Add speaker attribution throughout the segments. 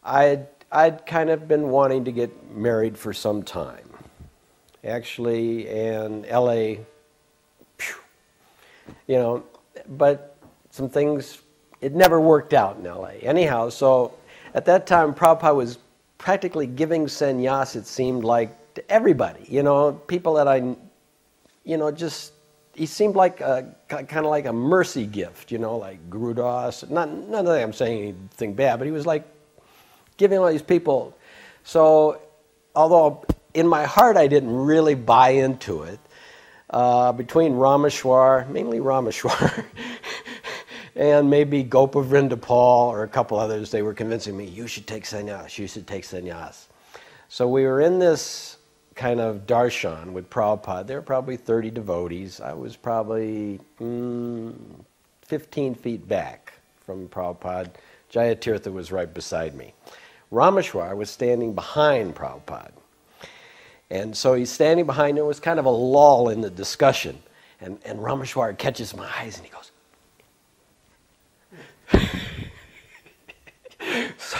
Speaker 1: I'd kind of been wanting to get married for some time. Actually, in LA, but some things, it never worked out in LA. Anyhow, so at that time, Prabhupada was practically giving sannyas, it seemed like, to everybody. People that he seemed like kind of like a mercy gift, like Guru Das. Not that I'm saying anything bad, but he was like giving all these people. So, although in my heart I didn't really buy into it, between Rameshwar, mainly Rameshwar, and maybe Gopa Vrindapal or a couple others, they were convincing me, you should take sannyas, you should take sannyas. So we were in this kind of darshan with Prabhupada. There were probably 30 devotees. I was probably 15 feet back from Prabhupada. Jayatirtha was right beside me. Rameshwar was standing behind Prabhupada. And so he's standing behind, there was kind of a lull in the discussion. And Rameshwar catches my eyes and he goes, so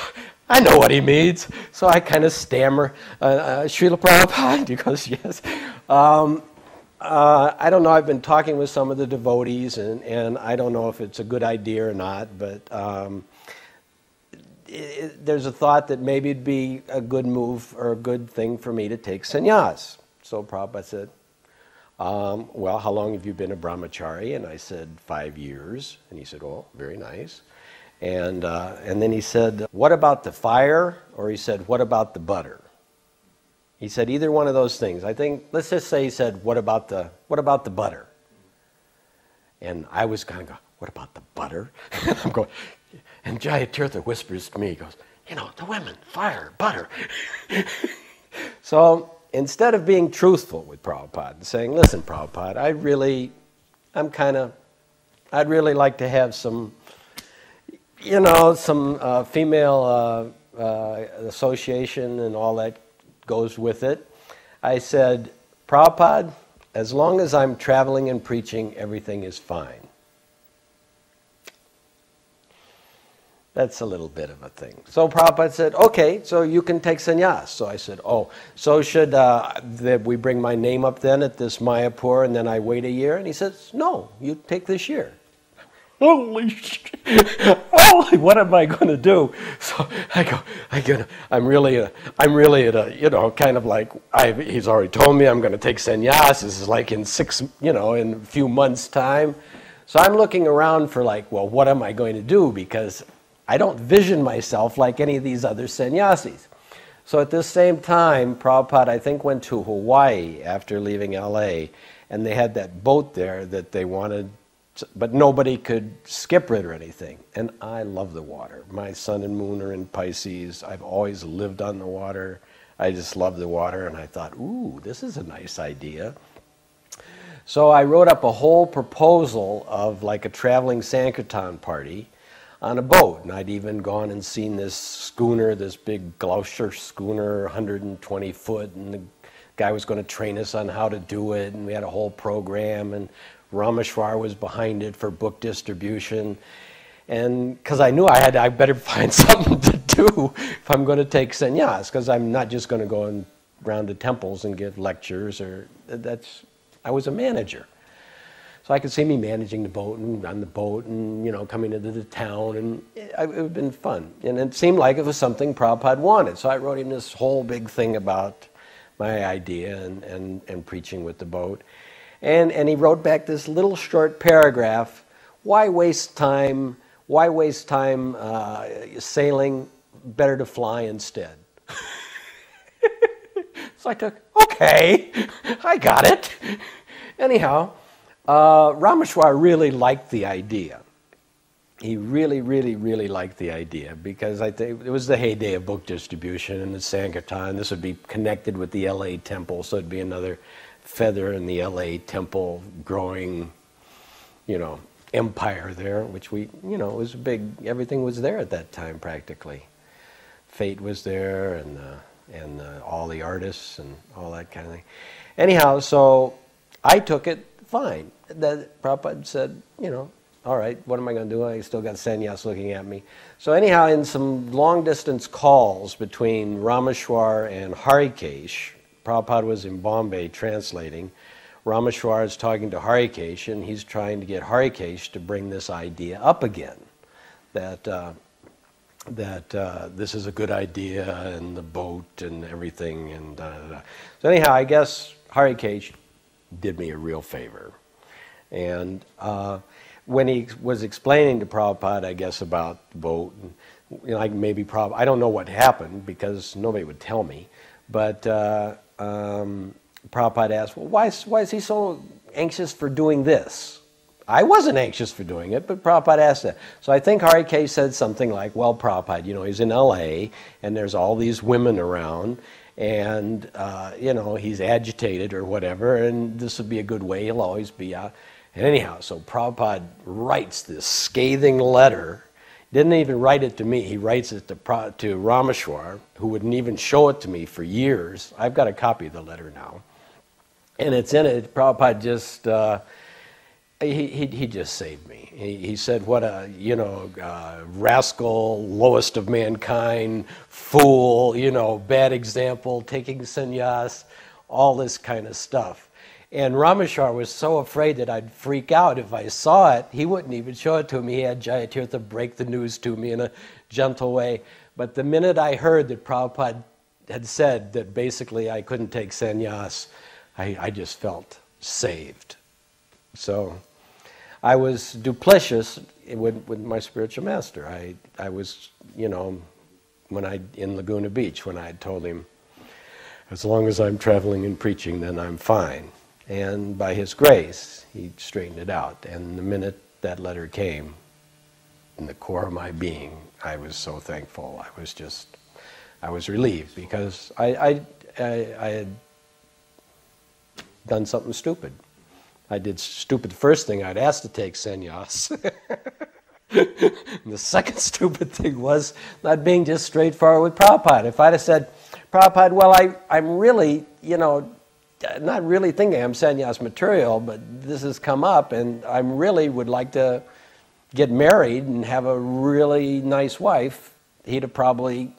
Speaker 1: I know what he means. So I kind of stammer, Srila Prabhupada? He goes, yes. I don't know, I've been talking with some of the devotees and I don't know if it's a good idea or not, but there's a thought that maybe it'd be a good move or a good thing for me to take sannyas. So Prabhupada said, well, how long have you been a brahmachari? And I said, 5 years. And he said, oh, very nice. And then he said, what about the fire? Or he said, what about the butter? He said, either one of those things. I think, let's just say he said, what about the butter? And I was kind of going, what about the butter? And I'm going, and Jayatirtha whispers to me, he goes, the women, fire, butter. So instead of being truthful with Prabhupada and saying, listen, Prabhupada, I'd really like to have some female association and all that goes with it. I said, Prabhupada, as long as I'm traveling and preaching, everything is fine. That's a little bit of a thing. So Prabhupada said, okay, so you can take sannyas. So I said, oh, so should we bring my name up then at this Mayapur and then I wait a year? And he says, no, you take this year. Holy shit. Holy, what am I going to do? So I'm really at a, kind of like, he's already told me I'm going to take sannyas. This is like in a few months' time. So I'm looking around for like, well, what am I going to do? Because I don't vision myself like any of these other sannyasis. So at this same time, Prabhupada, I think, went to Hawaii after leaving LA, and they had that boat there that they wanted, but nobody could skip it or anything. And I love the water. My sun and moon are in Pisces. I've always lived on the water. I just love the water, and I thought, ooh, this is a nice idea. So I wrote up a whole proposal of like a traveling Sankirtan party on a boat, and I'd even gone and seen this schooner, this big Gloucester schooner, 120 foot, and the guy was going to train us on how to do it, and we had a whole program, and Rameshwar was behind it for book distribution, and because I knew I better find something to do if I'm going to take sannyas, because I'm not just going to go around to temples and give lectures, I was a manager. So I could see me managing the boat and on the boat and, coming into the town, and it would have been fun. And it seemed like it was something Prabhupada wanted. So I wrote him this whole big thing about my idea and preaching with the boat. And he wrote back this little short paragraph, why waste time sailing, better to fly instead. So I took, okay, I got it. Anyhow, Rameshwar really liked the idea. He really, really, really liked the idea because I think it was the heyday of book distribution and the Sankirtan. This would be connected with the LA temple, so it'd be another feather in the LA temple growing, empire there, which it was big. Everything was there at that time practically. Fate was there and all the artists and all that kind of thing. Anyhow, so I took it fine. Prabhupada said, all right, what am I going to do? I still got sannyas looking at me. So anyhow, in some long-distance calls between Rameshwar and Harikesh, Prabhupada was in Bombay translating. Rameshwar is talking to Harikesh, and he's trying to get Harikesh to bring this idea up again, that this is a good idea, and the boat and everything, and So anyhow, I guess Harikesh did me a real favor. And when he was explaining to Prabhupada, I guess, about the boat, and, you know, like maybe I don't know what happened because nobody would tell me, but Prabhupada asked, well, why is he so anxious for doing this? I wasn't anxious for doing it, but Prabhupada asked that. So I think Harikesh said something like, well, Prabhupada, you know, he's in LA, and there's all these women around, and, you know, he's agitated or whatever, and this would be a good way, he'll always be out. And anyhow, so Prabhupada writes this scathing letter. Didn't even write it to me. He writes it to Rameshwar, who wouldn't even show it to me for years. I've got a copy of the letter now. And it's in it. Prabhupada just, he just saved me. He said, what a, you know, rascal, lowest of mankind, fool, you know, bad example, taking sannyas, all this kind of stuff. And Rameshwar was so afraid that I'd freak out if I saw it, he wouldn't even show it to me. He had Jayatirtha break the news to me in a gentle way. But the minute I heard that Prabhupada had said that basically I couldn't take sannyas, I just felt saved. So I was duplicitous with my spiritual master. I was, you know, in Laguna Beach, when I had told him, as long as I'm traveling and preaching, then I'm fine. And by his grace, he straightened it out. And the minute that letter came, in the core of my being, I was so thankful. I was relieved, because I had done something stupid. I did stupid first thing. I'd asked to take sannyas. And the second stupid thing was not being just straightforward with Prabhupada. If I'd have said, Prabhupada, well, I'm really, you know, not really thinking I'm sannyas material, but this has come up, and I really would like to get married and have a really nice wife, he'd have probably,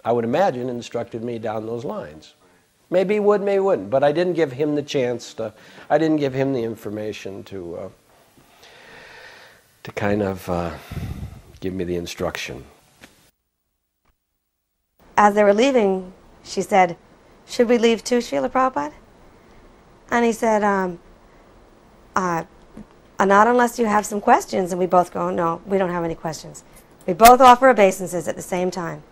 Speaker 1: I would imagine, instructed me down those lines. Maybe he would, maybe he wouldn't, but I didn't give him the chance to, I didn't give him the information to kind of give me the instruction.
Speaker 2: As they were leaving, she said, should we leave too, Srila Prabhupada? And he said, not unless you have some questions. And we both go, no, we don't have any questions. We both offer obeisances at the same time.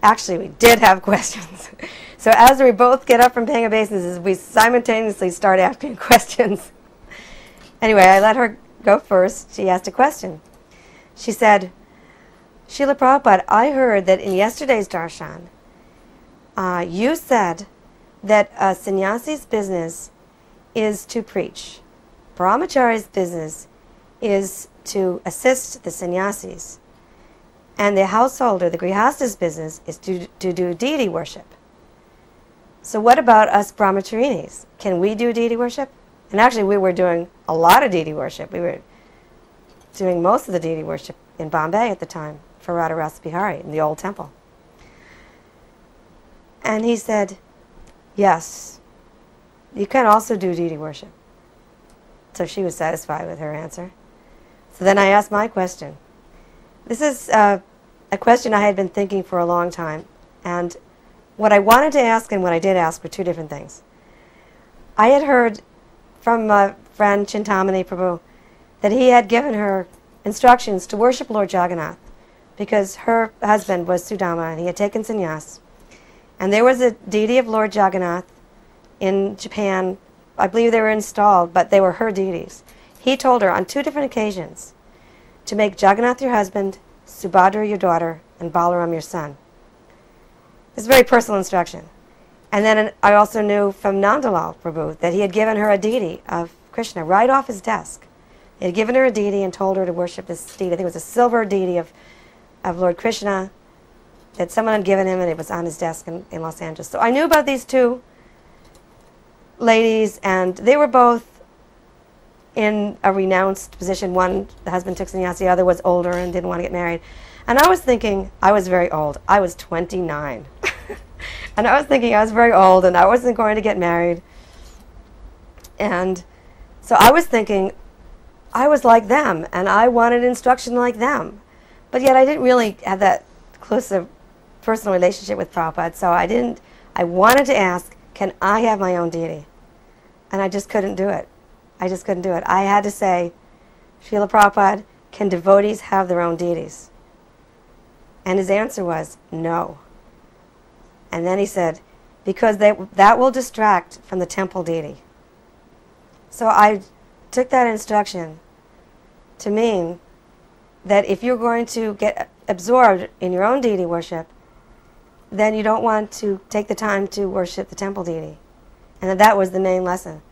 Speaker 2: Actually, we did have questions. So as we both get up from paying obeisances, we simultaneously start asking questions. Anyway, I let her go first. She asked a question. She said, Srila Prabhupada, I heard that in yesterday's darshan, you said that a sannyasi's business is to preach. Brahmachari's business is to assist the sannyasis. And the householder, the grihasta's business, is to do deity worship. So what about us brahmacharinis? Can we do deity worship? And actually we were doing a lot of deity worship. We were doing most of the deity worship in Bombay at the time for Radha Rasa Bihari in the old temple. And he said, yes, you can also do deity worship. So she was satisfied with her answer. So then I asked my question. This is a question I had been thinking for a long time. And what I wanted to ask and what I did ask were two different things. I had heard from a friend, Chintamani Prabhu, that he had given her instructions to worship Lord Jagannath because her husband was Sudama and he had taken sannyas. And there was a deity of Lord Jagannath in Japan. I believe they were installed, but they were her deities. He told her on two different occasions to make Jagannath your husband, Subhadra your daughter, and Balaram your son. It's a very personal instruction. And then I also knew from Nandalal Prabhu that he had given her a deity of Krishna right off his desk. He had given her a deity and told her to worship this deity. I think it was a silver deity of Lord Krishna that someone had given him, and it was on his desk in Los Angeles. So I knew about these two ladies, and they were both in a renounced position. One, the husband took sannyas, the other was older and didn't want to get married. And I was thinking, I was very old. I was 29. And I was thinking I was very old and I wasn't going to get married. And so I was thinking I was like them and I wanted instruction like them. But yet I didn't really have that close of personal relationship with Prabhupada. So I wanted to ask, can I have my own deity? And I just couldn't do it. I just couldn't do it. I had to say, Srila Prabhupada, can devotees have their own deities? And his answer was, no. And then he said, because that will distract from the temple deity. So I took that instruction to mean that if you're going to get absorbed in your own deity worship, then you don't want to take the time to worship the temple deity. And that was the main lesson.